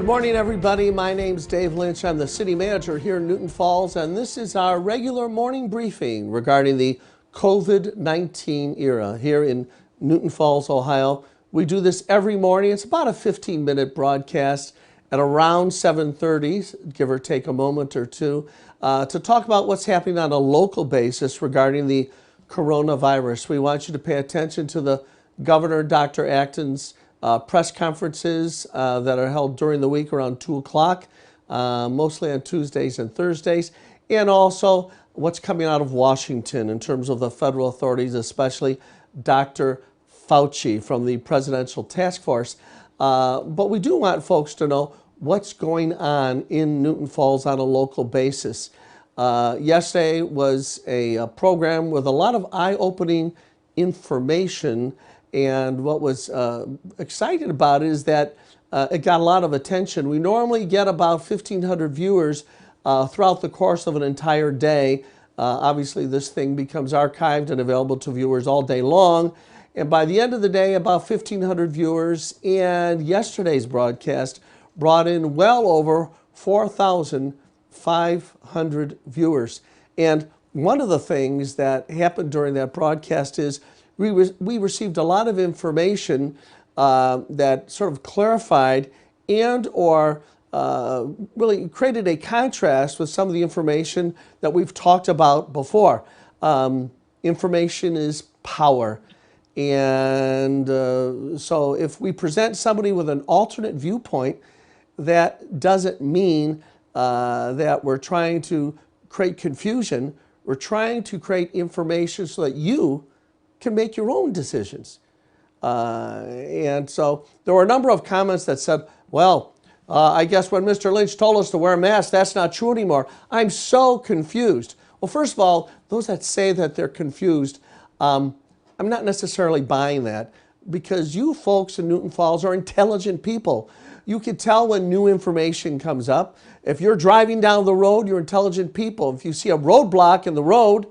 morning, everybody. My name's Dave Lynch. I'm the city manager here in Newton Falls, and this is our regular morning briefing regarding the COVID-19 era here in Newton Falls, Ohio. We do this every morning. It's about a 15-minute broadcast at around 7:30, give or take a moment or two, to talk about what's happening on a local basis regarding the coronavirus. We want you to pay attention to the Governor Dr. Acton's press conferences that are held during the week around 2 o'clock, mostly on Tuesdays and Thursdays, and also what's coming out of Washington in terms of the federal authorities, especially Dr. Fauci from the Presidential Task Force. But we do want folks to know what's going on in Newton Falls on a local basis. Yesterday was a program with a lot of eye-opening information, and what was exciting about it is that it got a lot of attention. We normally get about 1,500 viewers throughout the course of an entire day. Obviously, this thing becomes archived and available to viewers all day long. And by the end of the day, about 1,500 viewers. And yesterday's broadcast brought in well over 4,500 viewers. And one of the things that happened during that broadcast is we received a lot of information that sort of clarified and or really created a contrast with some of the information that we've talked about before. Information is power. And so if we present somebody with an alternate viewpoint, that doesn't mean that we're trying to create confusion. We're trying to create information so that you can make your own decisions. And so there were a number of comments that said, well, I guess when Mr. Lynch told us to wear a mask, that's not true anymore. I'm so confused. Well, first of all, those that say that they're confused, I'm not necessarily buying that, because you folks in Newton Falls are intelligent people. You can tell when new information comes up. If you're driving down the road, you're intelligent people. If you see a roadblock in the road,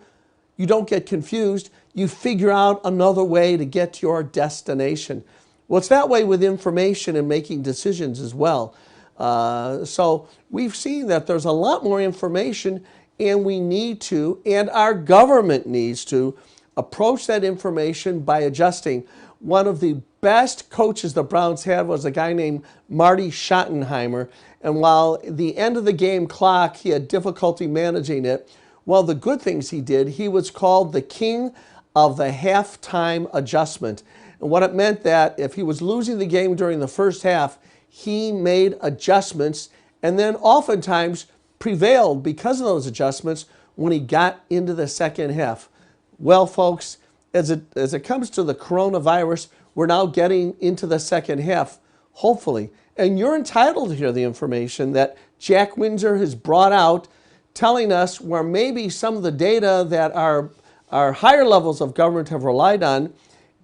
you don't get confused. You figure out another way to get to your destination. Well, it's that way with information and making decisions as well. So we've seen that there's a lot more information, and we need to, and our government needs to, approach that information by adjusting. One of the best coaches the Browns had was a guy named Marty Schottenheimer, and while the end of the game clock, he had difficulty managing it. Well, the good things he did, he was called the king of the halftime adjustment. And what it meant that if he was losing the game during the first half, he made adjustments and then oftentimes prevailed because of those adjustments when he got into the second half. Well, folks, as it comes to the coronavirus, we're now getting into the second half, hopefully. And you're entitled to hear the information that Jack Windsor has brought out, telling us where maybe some of the data that our higher levels of government have relied on,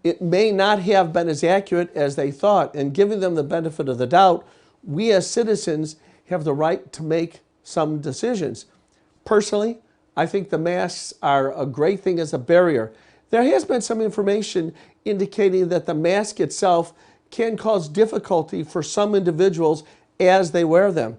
it may not have been as accurate as they thought. And giving them the benefit of the doubt, we as citizens have the right to make some decisions. Personally, I think the masks are a great thing as a barrier. There has been some information indicating that the mask itself can cause difficulty for some individuals as they wear them.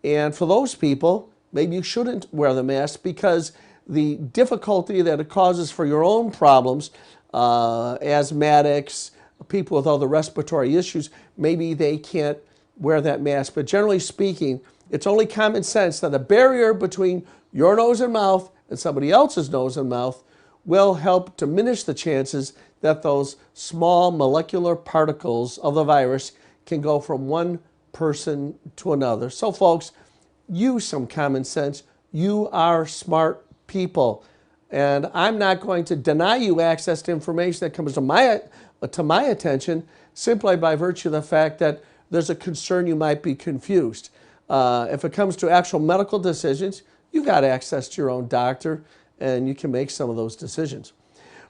And for those people, maybe you shouldn't wear the mask because the difficulty that it causes for your own problems, asthmatics, people with other respiratory issues, maybe they can't wear that mask. But generally speaking, it's only common sense that a barrier between your nose and mouth and somebody else's nose and mouth will help diminish the chances that those small molecular particles of the virus can go from one person to another. So folks, use some common sense. You are smart people. And I'm not going to deny you access to information that comes to my attention simply by virtue of the fact that there's a concern you might be confused. If it comes to actual medical decisions, you've got access to your own doctor and you can make some of those decisions.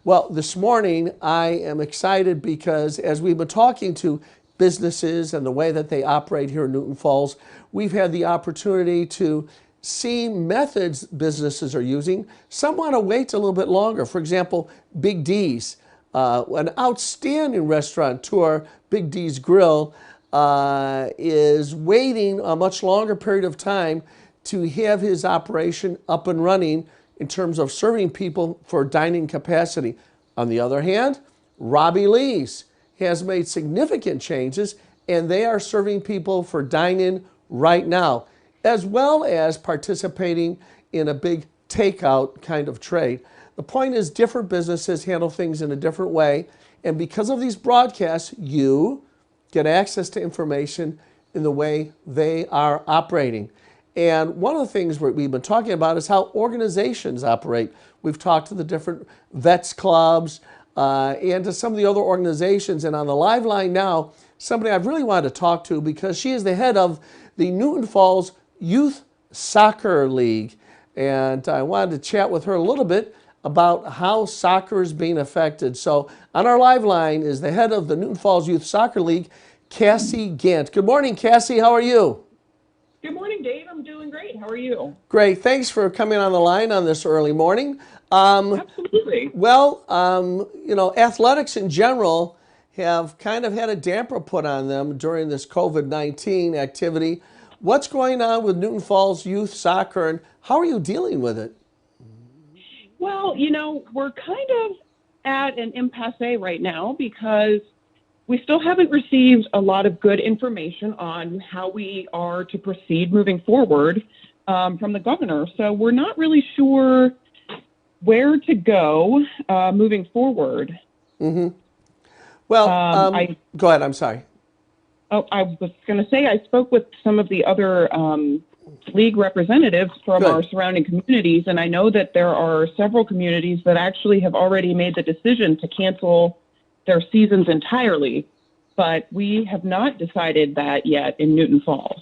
Well, this morning I am excited because as we've been talking to businesses and the way that they operate here in Newton Falls, we've had the opportunity to see methods businesses are using. Some want to wait a little bit longer. For example, Big D's, an outstanding restaurateur, Big D's Grill, is waiting a much longer period of time to have his operation up and running in terms of serving people for dining capacity. On the other hand, Robbie Lee's has made significant changes, and they are serving people for dine-in right now, as well as participating in a big takeout kind of trade. The point is, different businesses handle things in a different way, and because of these broadcasts, you get access to information in the way they are operating. And one of the things we've been talking about is how organizations operate. We've talked to the different vets clubs and to some of the other organizations. And on the live line now, somebody I've really wanted to talk to, because she is the head of the Newton Falls Youth Soccer League. And I wanted to chat with her a little bit about how soccer is being affected. So on our live line is the head of the Newton Falls Youth Soccer League, Cassie Gant. Good morning, Cassie. How are you? Good morning, Dave. I'm doing great. How are you? Great. Thanks for coming on the line on this early morning. Absolutely. Well, athletics in general have kind of had a damper put on them during this COVID-19 activity. What's going on with Newton Falls Youth Soccer, and how are you dealing with it? Well, we're kind of at an impasse right now because we still haven't received a lot of good information on how we are to proceed moving forward from the governor. So we're not really sure where to go moving forward. Mm-hmm. Well, go ahead. I'm sorry. Oh, I was going to say I spoke with some of the other league representatives from our surrounding communities, and I know that there are several communities that actually have already made the decision to cancel their seasons entirely, but we have not decided that yet in Newton Falls.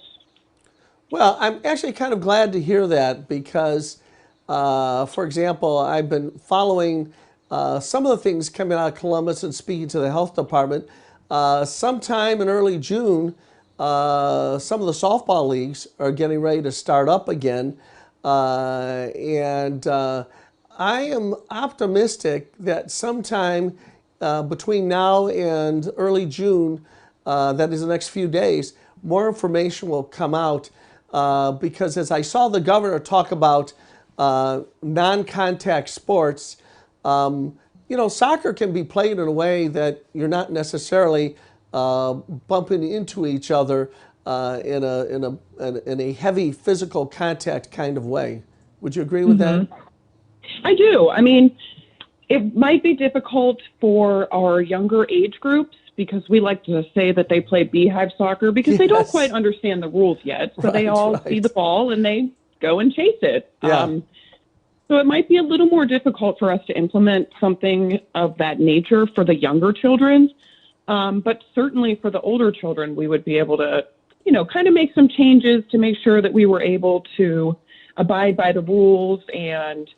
Well, I'm actually kind of glad to hear that because, for example, I've been following some of the things coming out of Columbus and speaking to the health department. Sometime in early June, some of the softball leagues are getting ready to start up again. And I am optimistic that sometime between now and early June, that is the next few days, more information will come out because as I saw the governor talk about non-contact sports, soccer can be played in a way that you're not necessarily bumping into each other in a heavy physical contact kind of way. Would you agree with that? I do. I mean, it might be difficult for our younger age groups because we like to say that they play beehive soccer because they don't quite understand the rules yet. So they all see the ball and they go and chase it. Yeah. So it might be a little more difficult for us to implement something of that nature for the younger children. But certainly for the older children, we would be able to, kind of make some changes to make sure that we were able to abide by the rules and,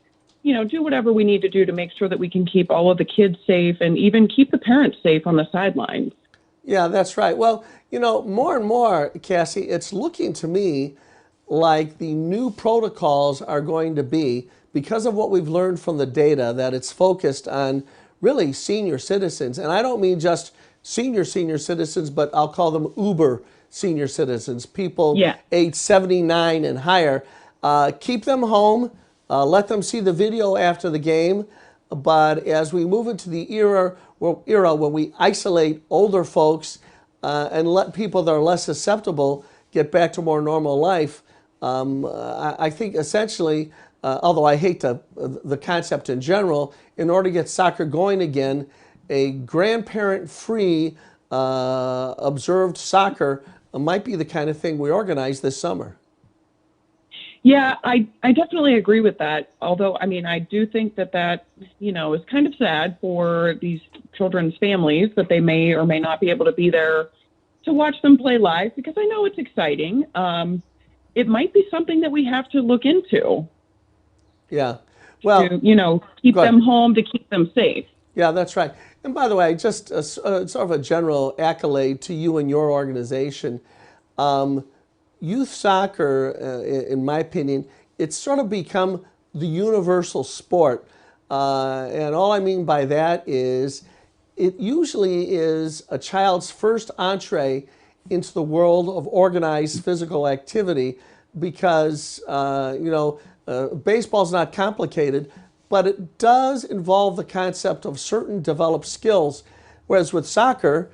do whatever we need to do to make sure that we can keep all of the kids safe and even keep the parents safe on the sidelines. Yeah, that's right. Well, more and more, Cassie, it's looking to me like the new protocols are going to be, because of what we've learned from the data, that it's focused on really senior citizens. And I don't mean just senior citizens, but I'll call them uber senior citizens, people age 79 and higher. Keep them home, let them see the video after the game. But as we move into the era when we isolate older folks and let people that are less susceptible get back to more normal life, I think essentially, although I hate the concept in general, in order to get soccer going again, a grandparent-free observed soccer might be the kind of thing we organize this summer. Yeah, I definitely agree with that. Although, I mean, I do think that is kind of sad for these children's families that they may or may not be able to be there to watch them play live, because I know it's exciting. It might be something that we have to look into. Yeah. Well, to, keep them home, to keep them safe. Yeah, that's right. And by the way, just sort of a general accolade to you and your organization. Youth soccer, in my opinion, it's sort of become the universal sport. And all I mean by that is it usually is a child's first entree into the world of organized physical activity because, baseball's not complicated, but it does involve the concept of certain developed skills. Whereas with soccer,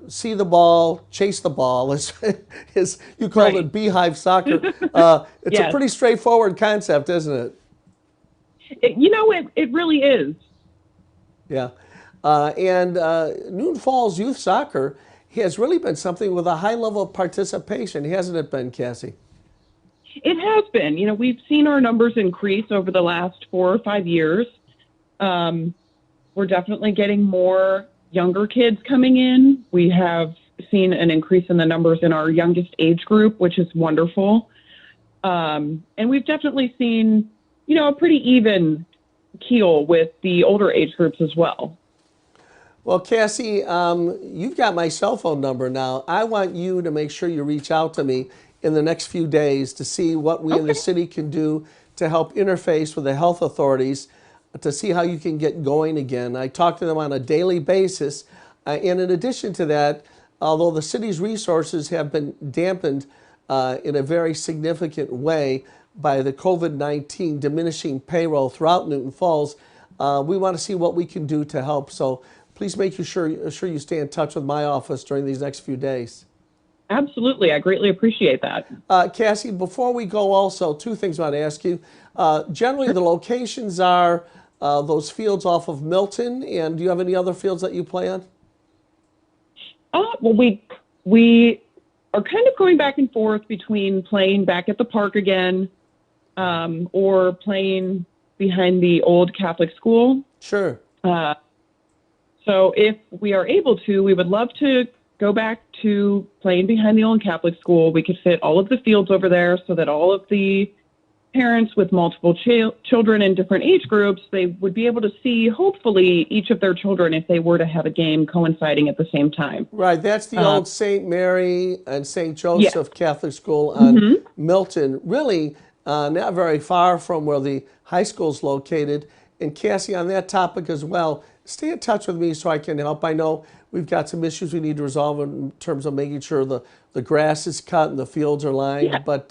see the ball, chase the ball, is you called Right. it beehive soccer. It's a Yes. pretty straightforward concept, isn't it? It really is. Yeah. And Newton Falls Youth Soccer has really been something with a high level of participation, hasn't it been, Cassie? It has been. We've seen our numbers increase over the last 4 or 5 years. We're definitely getting more younger kids coming in. We have seen an increase in the numbers in our youngest age group, which is wonderful. And we've definitely seen, a pretty even keel with the older age groups as well. Well, Cassie, you've got my cell phone number now. I want you to make sure you reach out to me in the next few days to see what we in the Okay. city can do to help interface with the health authorities to see how you can get going again. I talk to them on a daily basis. And in addition to that, although the city's resources have been dampened in a very significant way by the COVID-19 diminishing payroll throughout Newton Falls, we want to see what we can do to help. So please make sure you stay in touch with my office during these next few days. Absolutely. I greatly appreciate that. Cassie, before we go, also, two things I want to ask you. Generally, the locations are those fields off of Milton, and do you have any other fields that you play on? Well, we are kind of going back and forth between playing back at the park again, or playing behind the old Catholic school. Sure. So if we are able to, we would love to go back to playing behind the old Catholic school. We could fit all of the fields over there so that all of the parents with multiple children in different age groups, they would be able to see, hopefully, each of their children if they were to have a game coinciding at the same time. Right, that's the old St. Mary and St. Joseph Catholic School on Milton, really not very far from where the high school is located. And Cassie, on that topic as well, stay in touch with me so I can help. I know we've got some issues we need to resolve in terms of making sure the grass is cut and the fields are lined, but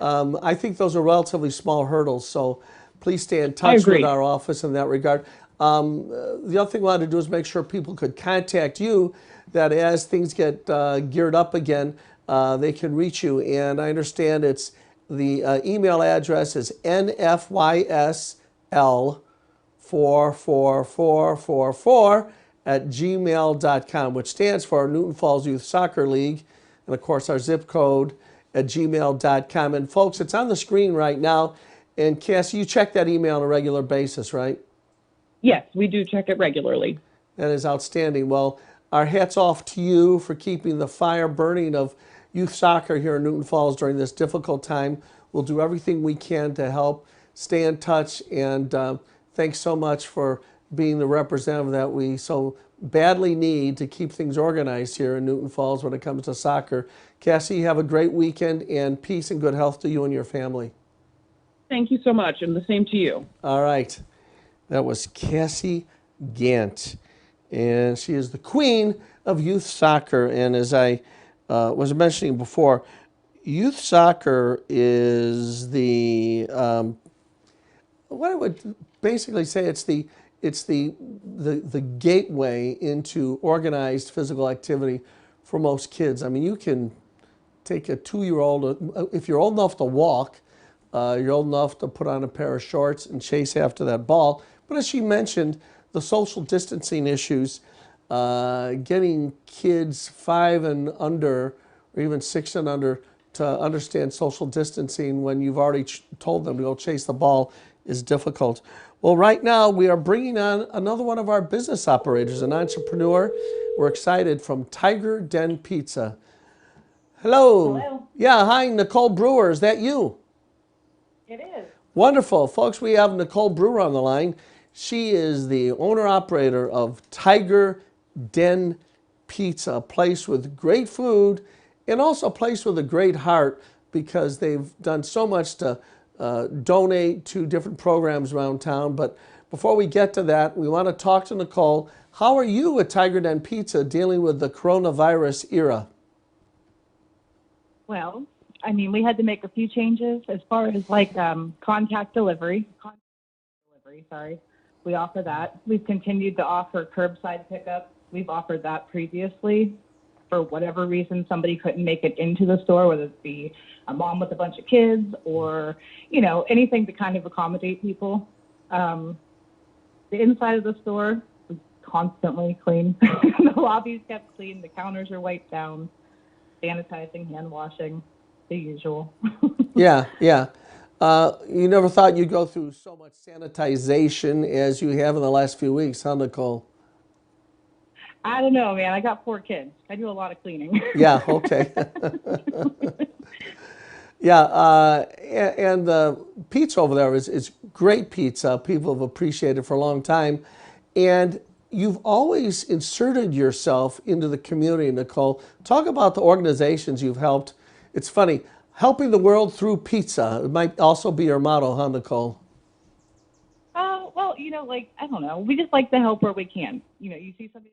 I think those are relatively small hurdles, so please stay in touch with our office in that regard. The other thing we wanted to do is make sure people could contact you, that as things get geared up again, they can reach you. And I understand it's the email address is nfysl44444@gmail.com, which stands for Newton Falls Youth Soccer League. And of course, our zip code at gmail.com. And folks, it's on the screen right now. And Cassie, you check that email on a regular basis, right? Yes, we do check it regularly. That is outstanding. Well, our hats off to you for keeping the fire burning of youth soccer here in Newton Falls during this difficult time. We'll do everything we can to help. Stay in touch, and thanks so much for being the representative that we so badly need to keep things organized here in Newton Falls when it comes to soccer. Cassie, have a great weekend, and peace and good health to you and your family. Thank you so much, and the same to you. All right. That was Cassie Gant, and she is the queen of youth soccer. And as I was mentioning before, youth soccer is what I would basically say it's the gateway into organized physical activity for most kids. I mean, you can take a 2-year-old, if you're old enough to walk, you're old enough to put on a pair of shorts and chase after that ball. But as she mentioned, the social distancing issues, getting kids 5 and under, or even 6 and under, to understand social distancing when you've already told them to go chase the ball is difficult. Well, right now we are bringing on another one of our business operators, an entrepreneur. We're excited, from Tiger Den Pizza. Hello. Hello. Yeah, hi, Nicole Brewer. Is that you? It is. Wonderful. Folks, we have Nicole Brewer on the line. She is the owner-operator of Tiger Den Pizza, a place with great food and also a place with a great heart, because they've done so much to donate to different programs around town. But before we get to that, we want to talk to Nicole. How are you at Tiger Den Pizza dealing with the coronavirus era? Well, I mean, we had to make a few changes as far as like contact delivery. Contact delivery, sorry. We offer that. We've continued to offer curbside pickup. We've offered that previously. For whatever reason, somebody couldn't make it into the store, whether it be a mom with a bunch of kids or, you know, anything to kind of accommodate people. The inside of the store was constantly clean. The lobby's kept clean. The counters are wiped down. Sanitizing, hand washing, the usual. Yeah, yeah. You never thought you'd go through so much sanitization as you have in the last few weeks, huh, Nicole? I don't know, man. I got 4 kids. I do a lot of cleaning. Yeah, okay. Yeah, and the pizza over there is great pizza. People have appreciated it for a long time. And you've always inserted yourself into the community, Nicole. Talk about the organizations you've helped. It's funny, helping the world through pizza. It might also be your motto, huh, Nicole? Well, you know, like, I don't know. We just like to help where we can. You know, you see somebody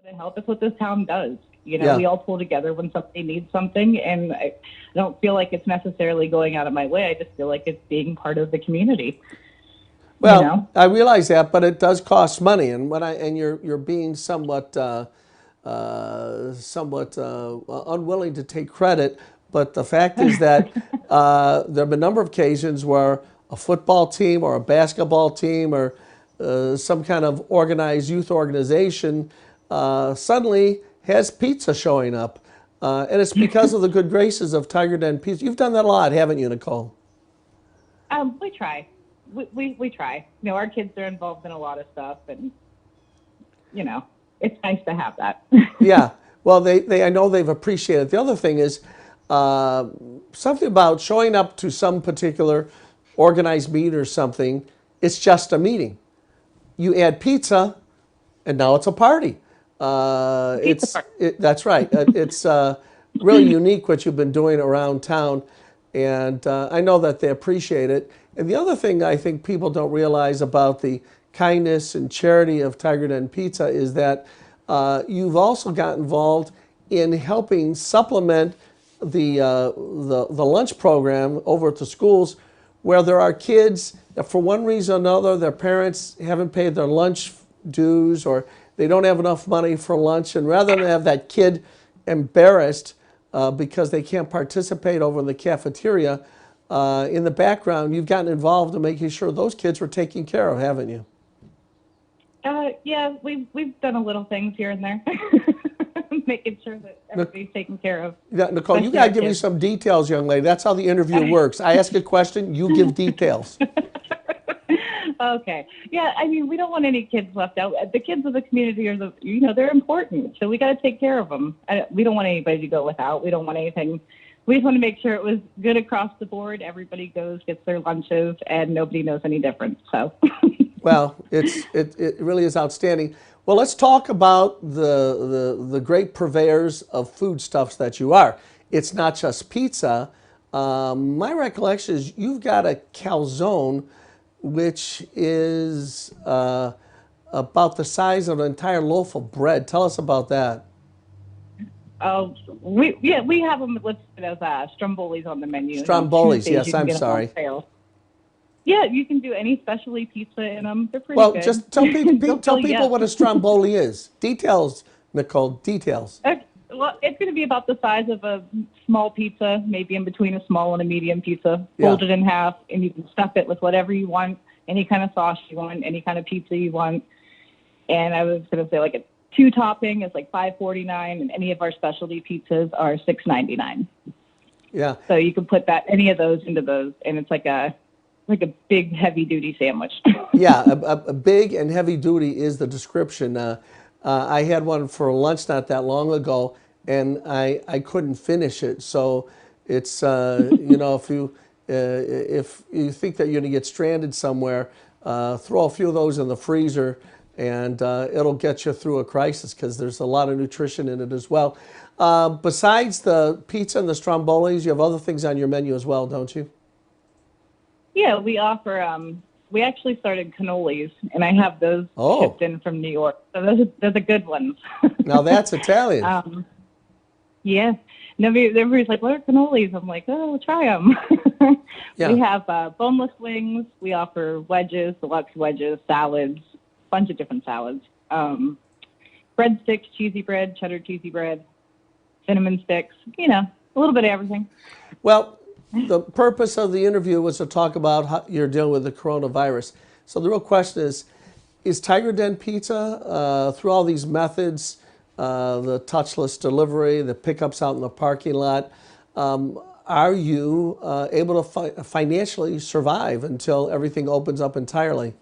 to help. That's what this town does. You know, Yeah. we all pull together when somebody needs something, and I don't feel like it's necessarily going out of my way. I just feel like it's being part of the community. Well, You know? I realize that, but it does cost money, and you're being somewhat unwilling to take credit. But the fact is that there have been a number of occasions where a football team or a basketball team or some kind of organized youth organization suddenly has pizza showing up, and it's because of the good graces of Tiger Den Pizza. You've done that a lot, haven't you, Nicole? We try. We try. You know, our kids are involved in a lot of stuff, and you know, it's nice to have that. Yeah. Well, they I know they've appreciated it. The other thing is something about showing up to some particular organized meeting or something. It's just a meeting. You add pizza, and now it's a party. That's right. It's really unique what you've been doing around town, and I know that they appreciate it. And the other thing I think people don't realize about the kindness and charity of Tiger Den Pizza is that you've also got involved in helping supplement the lunch program over at the schools, where there are kids that for one reason or another their parents haven't paid their lunch dues or they don't have enough money for lunch, and rather than have that kid embarrassed because they can't participate over in the cafeteria, in the background you've gotten involved in making sure those kids were taken care of, haven't you? Yeah, we've done a little things here and there, making sure that everybody's taken care of. Yeah, Nicole, you Especially got to our give me kids. some details, young lady. That's how the interview works. I ask a question, you give details. Okay. Yeah, I mean, we don't want any kids left out. The kids of the community are they're important, so we got to take care of them. We don't want anybody to go without. We don't want anything. We just want to make sure it was good across the board. Everybody goes, gets their lunches, and nobody knows any difference. So. Well, it really is outstanding. Well, let's talk about the great purveyors of foodstuffs that you are. It's not just pizza. My recollection is you've got a calzone, which is about the size of an entire loaf of bread. Tell us about that. We have them listed as strombolis on the menu. Strombolis, Tuesdays, yes, you can I'm get 'em on sorry. sale. Yeah, you can do any specialty pizza in them. They're pretty Well, good. just tell people, They'll tell fill you people up. what a stromboli is. Details, Nicole, details. Well, it's going to be about the size of a small pizza, maybe in between a small and a medium pizza. Yeah. Fold it in half, and you can stuff it with whatever you want, any kind of sauce you want, any kind of pizza you want. And I was going to say, like, a 2-topping is like $5.49, and any of our specialty pizzas are $6.99. Yeah. So you can put any of those into those, and it's like a big heavy duty sandwich. Yeah, a big and heavy duty is the description. I had one for lunch not that long ago, and I couldn't finish it. So it's if you think that you're going to get stranded somewhere, throw a few of those in the freezer, and it'll get you through a crisis because there's a lot of nutrition in it as well. Besides the pizza and the strombolis, you have other things on your menu as well, don't you? Yeah, we offer We actually started cannolis, and I have those Oh. shipped in from New York. So those are the good ones. Now that's Italian. Yeah. Everybody's like, what are cannolis? I'm like, oh, try them. Yeah. We have boneless wings. We offer wedges, deluxe wedges, salads, a bunch of different salads. Breadsticks, cheesy bread, cheddar cheesy bread, cinnamon sticks, a little bit of everything. Well, the purpose of the interview was to talk about how you're dealing with the coronavirus. So the real question is Tiger Den Pizza, through all these methods, the touchless delivery, the pickups out in the parking lot, are you able to financially survive until everything opens up entirely?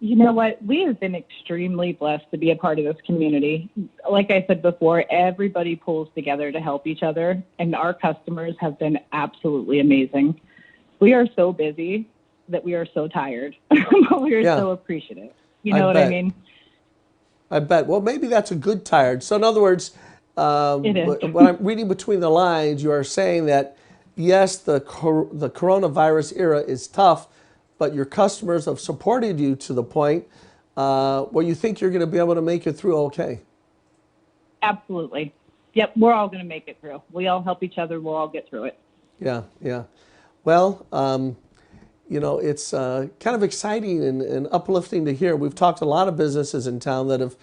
You know what? We have been extremely blessed to be a part of this community. Like I said before, everybody pulls together to help each other, and our customers have been absolutely amazing. We are so busy that we are so tired, but we are so appreciative. You know what I mean? I bet. Well, maybe that's a good tired. So in other words, It is. when I'm reading between the lines, you are saying that, yes, the coronavirus era is tough, but your customers have supported you to the point where you think you're going to be able to make it through okay. Absolutely. Yep, we're all going to make it through. We all help each other. We'll all get through it. Yeah, yeah. Well, it's kind of exciting and uplifting to hear. We've talked to a lot of businesses in town that have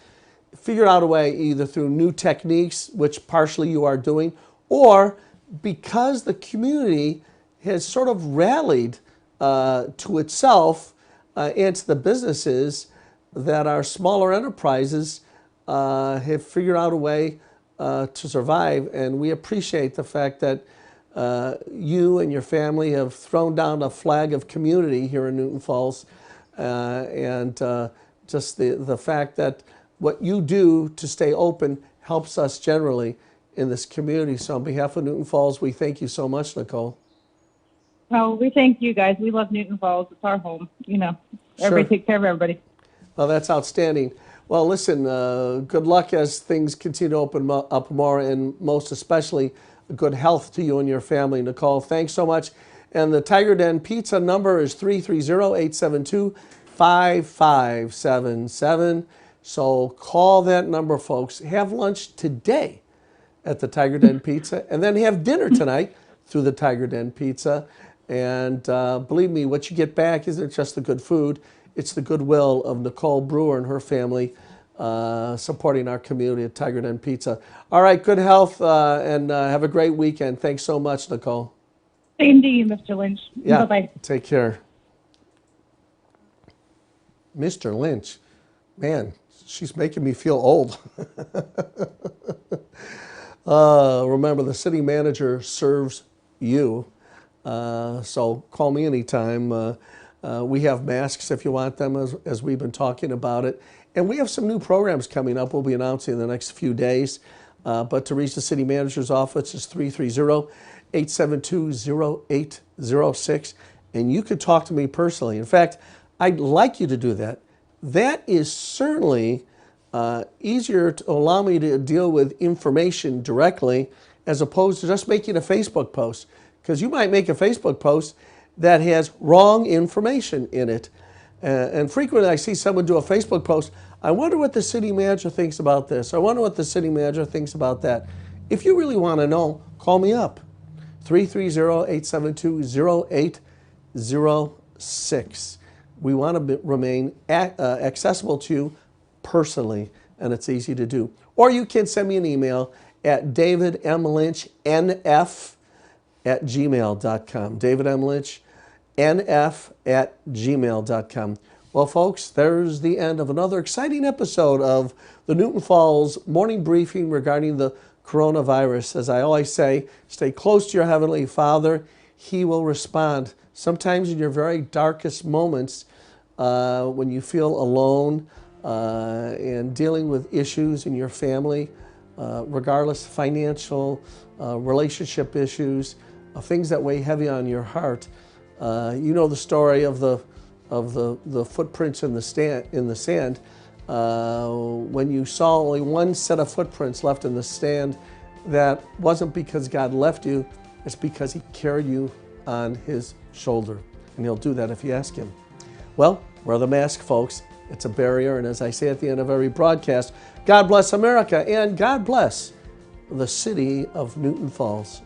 figured out a way, either through new techniques, which partially you are doing, or because the community has sort of rallied to itself and to the businesses that are smaller enterprises have figured out a way to survive. And we appreciate the fact that you and your family have thrown down a flag of community here in Newton Falls, and just the fact that what you do to stay open helps us generally in this community. So on behalf of Newton Falls, we thank you so much, Nicole. Well, we thank you guys. We love Newton Falls. It's our home. Everybody take care of everybody. Well, that's outstanding. Well, listen, good luck as things continue to open up more, and most especially good health to you and your family, Nicole. Thanks so much. And the Tiger Den Pizza number is 330-872-5577. So call that number, folks. Have lunch today at the Tiger Den Pizza, and then have dinner tonight through the Tiger Den Pizza. And believe me, what you get back isn't just the good food, it's the goodwill of Nicole Brewer and her family supporting our community at Tiger Den Pizza. All right, good health and have a great weekend. Thanks so much, Nicole. Same to you, Mr. Lynch. Yeah, Bye-bye. take care. Mr. Lynch, man, she's making me feel old. Remember, the city manager serves you. So call me anytime. We have masks if you want them, as we've been talking about it. And we have some new programs coming up we'll be announcing in the next few days. But to reach the city manager's office is 330-872-0806. And you could talk to me personally. In fact, I'd like you to do that. That is certainly easier to allow me to deal with information directly as opposed to just making a Facebook post. Because you might make a Facebook post that has wrong information in it. And frequently I see someone do a Facebook post, I wonder what the city manager thinks about this. I wonder what the city manager thinks about that. If you really want to know, call me up. 330-872-0806. We want to remain accessible to you personally, and it's easy to do. Or you can send me an email at davidmlynchnf@gmail.com. davidmlynchnf@gmail.com. Well, folks, there's the end of another exciting episode of the Newton Falls Morning Briefing regarding the coronavirus. As I always say, stay close to your Heavenly Father. He will respond. Sometimes in your very darkest moments, when you feel alone and dealing with issues in your family, regardless financial, relationship issues, things that weigh heavy on your heart. You know the story of the footprints in the sand. When you saw only one set of footprints left in the sand, that wasn't because God left you, it's because He carried you on His shoulder. and he'll do that if you ask him. Well, wear the mask, folks. It's a barrier, and as I say at the end of every broadcast, God bless America, and God bless the city of Newton Falls.